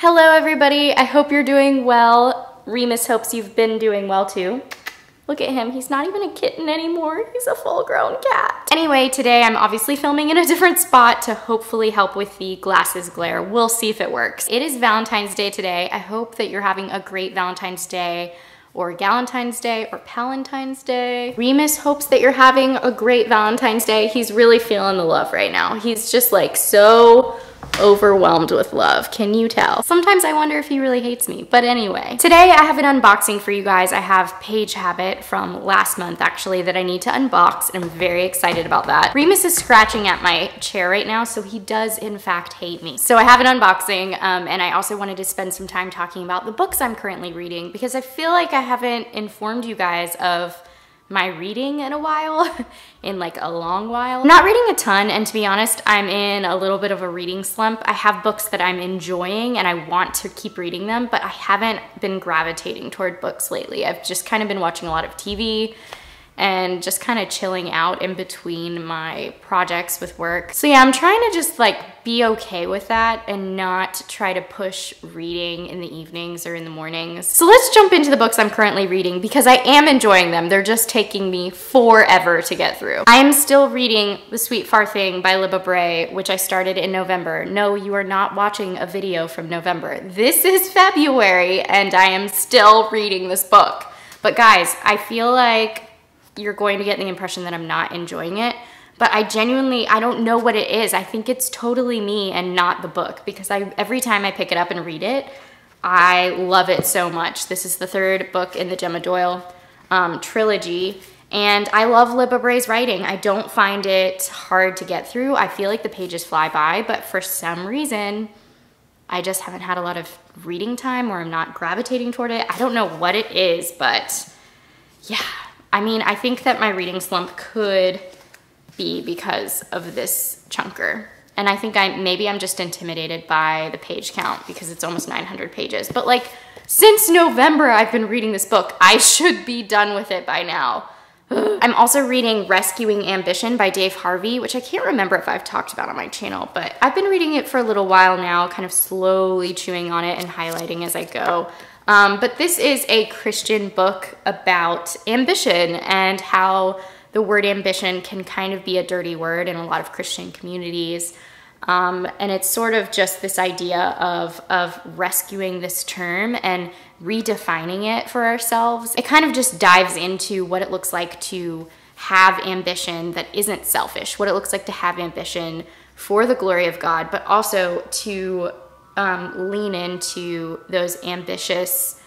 Hello everybody, I hope you're doing well. Remus hopes you've been doing well too. Look at him, he's not even a kitten anymore, he's a full-grown cat. Anyway, today I'm obviously filming in a different spot to hopefully help with the glasses glare. We'll see if it works. It is Valentine's Day today. I hope that you're having a great Valentine's Day or Galentine's Day or Palentine's Day. Remus hopes that you're having a great Valentine's Day. He's really feeling the love right now. He's just like so overwhelmed with love. Can you tell? Sometimes I wonder if he really hates me, but anyway. Today I have an unboxing for you guys. I have Page Habit from last month actually that I need to unbox and I'm very excited about that. Remus is scratching at my chair right now, so he does in fact hate me. So I have an unboxing and I also wanted to spend some time talking about the books I'm currently reading because I feel like I haven't informed you guys of my reading in a while, in like a long while. I'm not reading a ton, and to be honest, I'm in a little bit of a reading slump. I have books that I'm enjoying and I want to keep reading them, but I haven't been gravitating toward books lately. I've just kind of been watching a lot of TV and just kind of chilling out in between my projects with work. So yeah, I'm trying to just like be okay with that and not try to push reading in the evenings or in the mornings. So let's jump into the books I'm currently reading because I am enjoying them. They're just taking me forever to get through. I am still reading The Sweet Far Thing by Libba Bray, which I started in November. No, you are not watching a video from November. This is February and I am still reading this book. But guys, I feel like you're going to get the impression that I'm not enjoying it, but I don't know what it is. I think it's totally me and not the book because every time I pick it up and read it, I love it so much. This is the third book in the Gemma Doyle trilogy, and I love Libba Bray's writing. I don't find it hard to get through. I feel like the pages fly by, but for some reason, I just haven't had a lot of reading time or I'm not gravitating toward it. I don't know what it is, but yeah. I mean, I think that my reading slump could be because of this chunker. And I think maybe I'm just intimidated by the page count because it's almost 900 pages. But like, since November I've been reading this book. I should be done with it by now. I'm also reading Rescuing Ambition by Dave Harvey, which I can't remember if I've talked about on my channel, but I've been reading it for a little while now, kind of slowly chewing on it and highlighting as I go. But this is a Christian book about ambition and how the word ambition can kind of be a dirty word in a lot of Christian communities. And it's sort of just this idea of rescuing this term and redefining it for ourselves. It kind of just dives into what it looks like to have ambition that isn't selfish, what it looks like to have ambition for the glory of God, but also to lean into those ambitious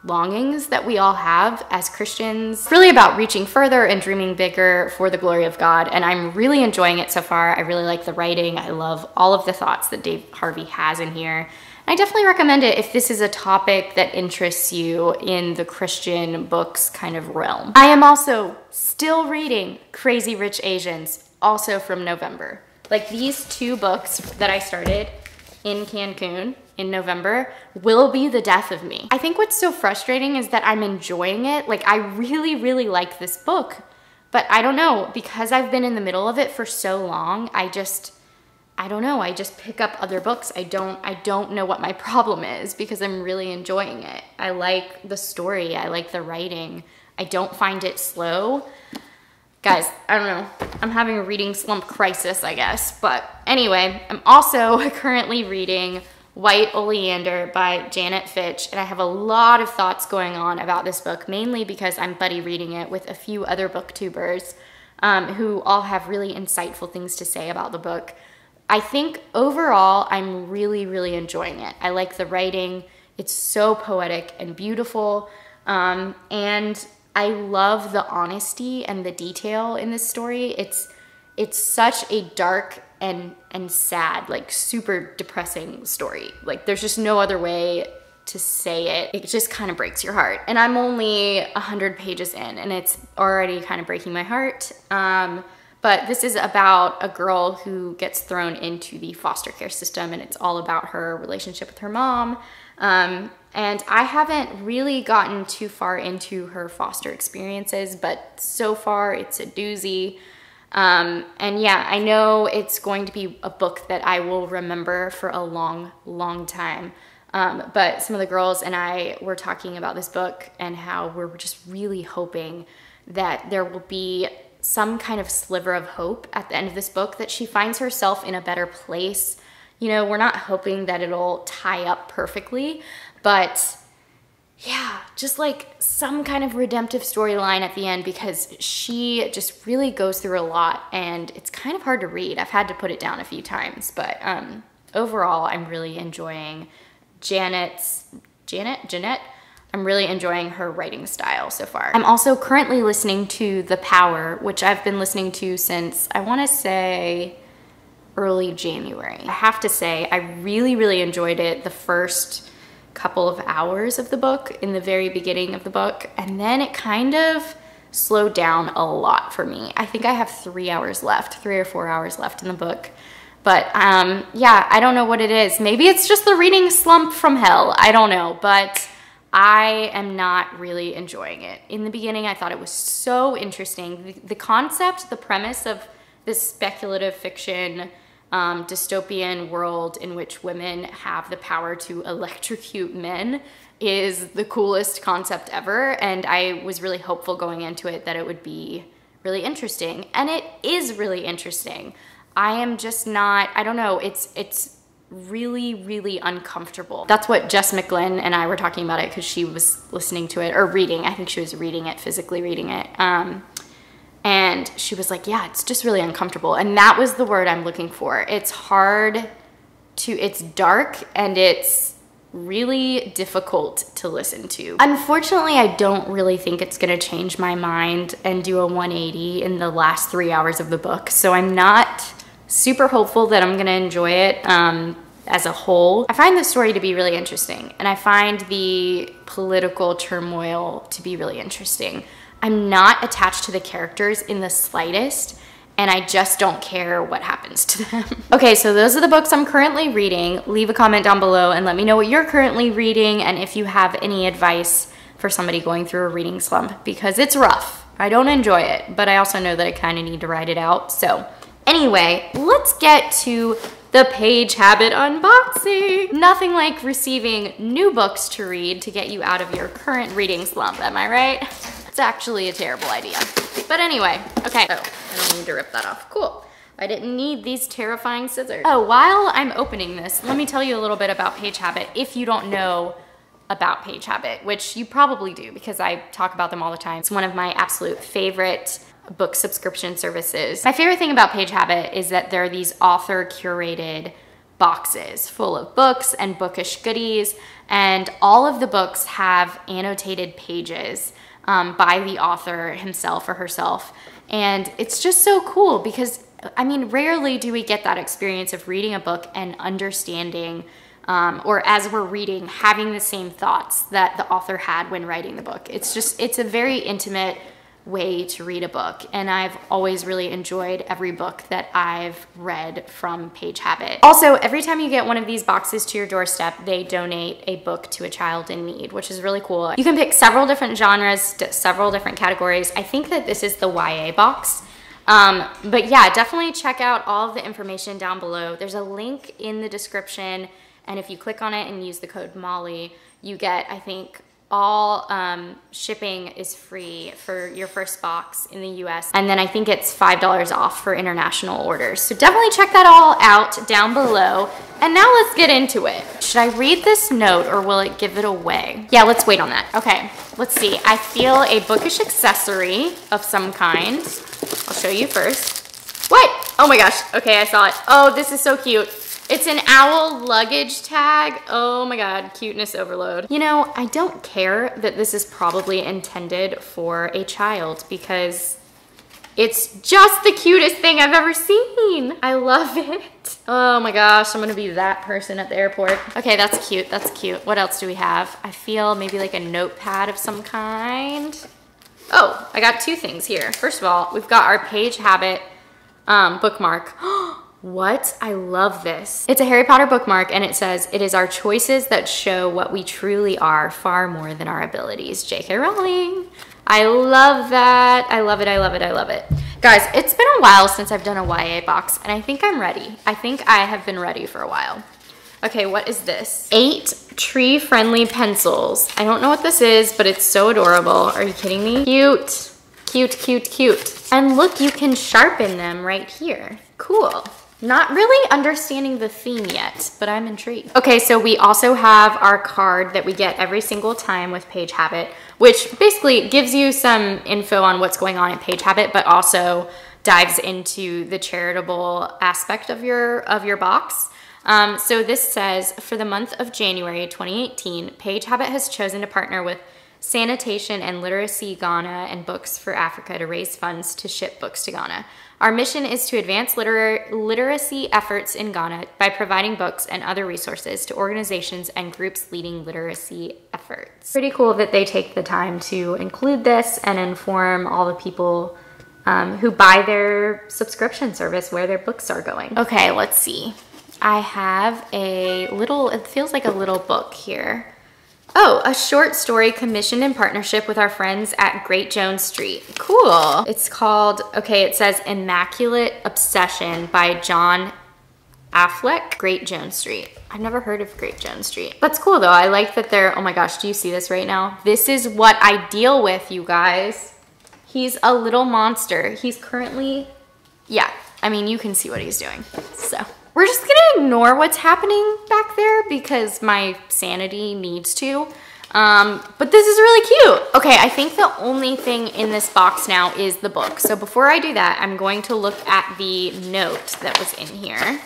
longings that we all have as Christians. It's really about reaching further and dreaming bigger for the glory of God, and I'm really enjoying it so far. I really like the writing. I love all of the thoughts that Dave Harvey has in here. I definitely recommend it if this is a topic that interests you in the Christian books kind of realm. I am also still reading Crazy Rich Asians, also from November. Like, these two books that I started in Cancun in November will be the death of me. I think what's so frustrating is that I'm enjoying it. Like, I really, really like this book, but I don't know, because I've been in the middle of it for so long, I don't know, I just pick up other books. I don't know what my problem is because I'm really enjoying it. I like the story, I like the writing. I don't find it slow. Guys, I don't know, I'm having a reading slump crisis, I guess. But anyway, I'm also currently reading White Oleander by Janet Fitch, and I have a lot of thoughts going on about this book, mainly because I'm buddy reading it with a few other booktubers who all have really insightful things to say about the book. I think overall, I'm really, really enjoying it. I like the writing. It's so poetic and beautiful, and I love the honesty and the detail in this story. It's such a dark and sad, like super depressing story. Like, there's just no other way to say it. It just kind of breaks your heart. And I'm only 100 pages in and it's already kind of breaking my heart. But this is about a girl who gets thrown into the foster care system, and it's all about her relationship with her mom. And I haven't really gotten too far into her foster experiences, but so far it's a doozy. And yeah, I know it's going to be a book that I will remember for a long, long time. But some of the girls and I were talking about this book and how we're just really hoping that there will be some kind of sliver of hope at the end of this book, that she finds herself in a better place. You know, we're not hoping that it'll tie up perfectly, but yeah, just like some kind of redemptive storyline at the end, because she just really goes through a lot and it's kind of hard to read. I've had to put it down a few times, but overall, I'm really enjoying Jeanette. I'm really enjoying her writing style so far. I'm also currently listening to The Power, which I've been listening to since, I want to say, early January. I have to say, I really, really enjoyed it the first couple of hours of the book, in the very beginning of the book, and then it kind of slowed down a lot for me. I think I have 3 or 4 hours left in the book. But yeah, I don't know what it is. Maybe it's just the reading slump from hell. I don't know, but I am not really enjoying it. In the beginning, I thought it was so interesting. The concept, the premise of this speculative fiction, dystopian world in which women have the power to electrocute men is the coolest concept ever. And I was really hopeful going into it that it would be really interesting. And it is really interesting. I am just not, I don't know, it's really, really uncomfortable. That's what Jess McGlynn and I were talking about it, because she was listening to it, or reading. I think she was reading it, physically reading it. And she was like, yeah, it's just really uncomfortable. And that was the word I'm looking for. It's hard to, it's dark and it's really difficult to listen to. Unfortunately, I don't really think it's gonna change my mind and do a 180 in the last 3 hours of the book. So I'm not super hopeful that I'm gonna enjoy it as a whole. I find the story to be really interesting, and I find the political turmoil to be really interesting. I'm not attached to the characters in the slightest, and I just don't care what happens to them. Okay, so those are the books I'm currently reading. Leave a comment down below and let me know what you're currently reading, and if you have any advice for somebody going through a reading slump, because it's rough. I don't enjoy it, but I also know that I kind of need to ride it out. So anyway, let's get to the Page Habit unboxing. Nothing like receiving new books to read to get you out of your current reading slump, am I right? It's actually a terrible idea. But anyway, okay. Oh, I don't need to rip that off. Cool. I didn't need these terrifying scissors. Oh, while I'm opening this, let me tell you a little bit about Page Habit if you don't know about Page Habit, which you probably do because I talk about them all the time. It's one of my absolute favorite book subscription services. My favorite thing about Page Habit is that there are these author curated boxes full of books and bookish goodies, and all of the books have annotated pages by the author himself or herself. And it's just so cool because, I mean, rarely do we get that experience of reading a book and understanding, or as we're reading, having the same thoughts that the author had when writing the book. It's a very intimate way to read a book, and I've always really enjoyed every book that I've read from Page Habit. Also, every time you get one of these boxes to your doorstep, they donate a book to a child in need, which is really cool. You can pick several different genres, several different categories. I think that this is the YA box. But yeah, definitely check out all of the information down below. There's a link in the description, and if you click on it and use the code Mollie, you get, I think, all shipping is free for your first box in the US. And then I think it's $5 off for international orders. So definitely check that all out down below. And now let's get into it. Should I read this note or will it give it away? Yeah, let's wait on that. Okay, let's see. I feel a bookish accessory of some kind. I'll show you first. What? Oh my gosh. Okay, I saw it. Oh, this is so cute. It's an owl luggage tag. Oh my God, cuteness overload. You know, I don't care that this is probably intended for a child because it's just the cutest thing I've ever seen. I love it. Oh my gosh, I'm gonna be that person at the airport. Okay, that's cute, that's cute. What else do we have? I feel maybe like a notepad of some kind. Oh, I got two things here. First of all, we've got our Page Habit bookmark. What? I love this. It's a Harry Potter bookmark and it says, "It is our choices that show what we truly are far more than our abilities." J.K. Rowling. I love that. I love it, I love it, I love it. Guys, it's been a while since I've done a YA box and I think I'm ready. I think I have been ready for a while. Okay, what is this? 8 tree-friendly pencils. I don't know what this is, but it's so adorable. Are you kidding me? Cute, cute, cute, cute. And look, you can sharpen them right here. Cool. Not really understanding the theme yet, but I'm intrigued. Okay, so we also have our card that we get every single time with Page Habit, which basically gives you some info on what's going on in Page Habit, but also dives into the charitable aspect of your box. So this says, for the month of January 2018, Page Habit has chosen to partner with Sanitation and Literacy Ghana and Books for Africa to raise funds to ship books to Ghana. Our mission is to advance literacy efforts in Ghana by providing books and other resources to organizations and groups leading literacy efforts. Pretty cool that they take the time to include this and inform all the people who buy their subscription service where their books are going. Okay, let's see. I have a little, it feels like a little book here. Oh, a short story commissioned in partnership with our friends at Great Jones Street. Cool. It's called, okay, it says Immaculate Obsession by John Affleck, Great Jones Street. I've never heard of Great Jones Street. That's cool though. I like that they're, oh my gosh, do you see this right now? This is what I deal with, you guys. He's a little monster. He's currently, yeah, I mean, you can see what he's doing, so. We're just gonna ignore what's happening back there because my sanity needs to. But this is really cute. Okay, I think the only thing in this box now is the book. So before I do that, I'm going to look at the note that was in here.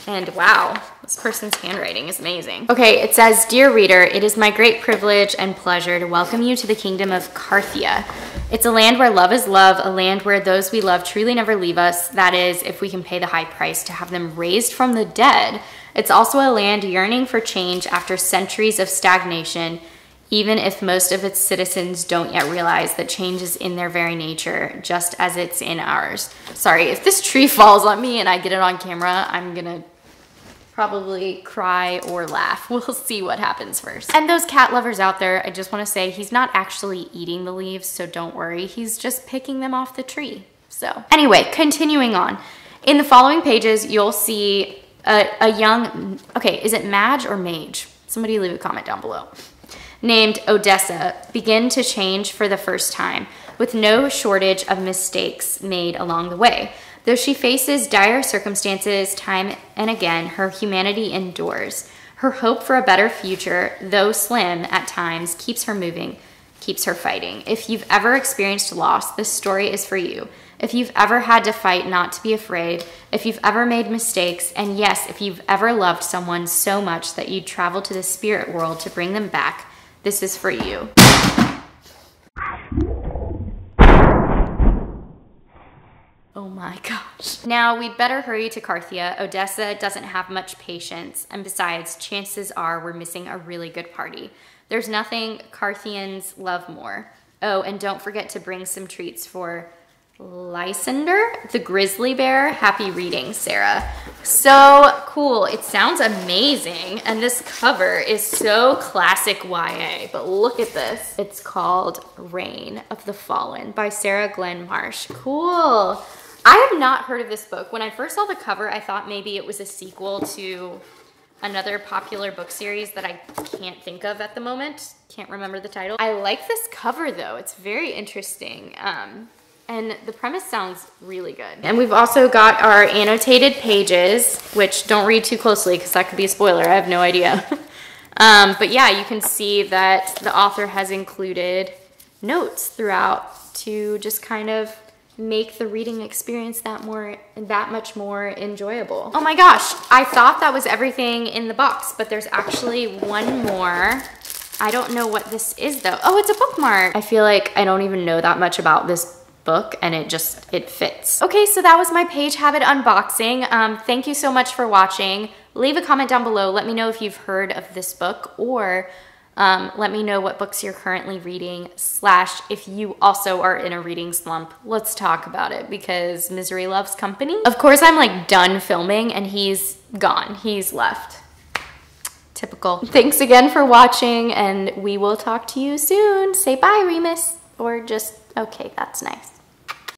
And wow, this person's handwriting is amazing. Okay, it says, "Dear reader, it is my great privilege and pleasure to welcome you to the kingdom of Carthia. It's a land where love is love, a land where those we love truly never leave us. That is, if we can pay the high price to have them raised from the dead. It's also a land yearning for change after centuries of stagnation, even if most of its citizens don't yet realize that change is in their very nature, just as it's in ours." Sorry, if this tree falls on me and I get it on camera, I'm gonna probably cry or laugh. We'll see what happens first. And those cat lovers out there, I just want to say he's not actually eating the leaves, so don't worry. He's just picking them off the tree. So anyway, continuing on. In the following pages, you'll see a young, okay, is it Madge or Mage? Somebody leave a comment down below. Named Odessa begin to change for the first time, with no shortage of mistakes made along the way. Though she faces dire circumstances time and again, her humanity endures. Her hope for a better future, though slim at times, keeps her moving, keeps her fighting. If you've ever experienced loss, this story is for you. If you've ever had to fight not to be afraid, if you've ever made mistakes, and yes, if you've ever loved someone so much that you'd travel to the spirit world to bring them back, this is for you. Oh my gosh. Now we'd better hurry to Carthia. Odessa doesn't have much patience, and besides, chances are we're missing a really good party. There's nothing Carthians love more. Oh, and don't forget to bring some treats for Lysander, the grizzly bear. Happy reading, Sarah. So cool. It sounds amazing. And this cover is so classic YA, but look at this. It's called Reign of the Fallen by Sarah Glenn Marsh. Cool. I have not heard of this book. When I first saw the cover, I thought maybe it was a sequel to another popular book series that I can't think of at the moment. Can't remember the title. I like this cover though. It's very interesting. And the premise sounds really good. And we've also got our annotated pages, which don't read too closely because that could be a spoiler. I have no idea. But yeah, you can see that the author has included notes throughout to just kind of make the reading experience that much more enjoyable. Oh my gosh, I thought that was everything in the box, but there's actually one more. I don't know what this is though. Oh, it's a bookmark. I feel like I don't even know that much about this book and it fits. Okay, so that was my Page Habit unboxing. Thank you so much for watching. Leave a comment down below. Let me know if you've heard of this book, or let me know what books you're currently reading, / if you also are in a reading slump. Let's talk about it because misery loves company. Of course, I'm like done filming and he's gone. He's left. Typical. Thanks again for watching and we will talk to you soon. Say bye, Remus. Or just, okay, that's nice.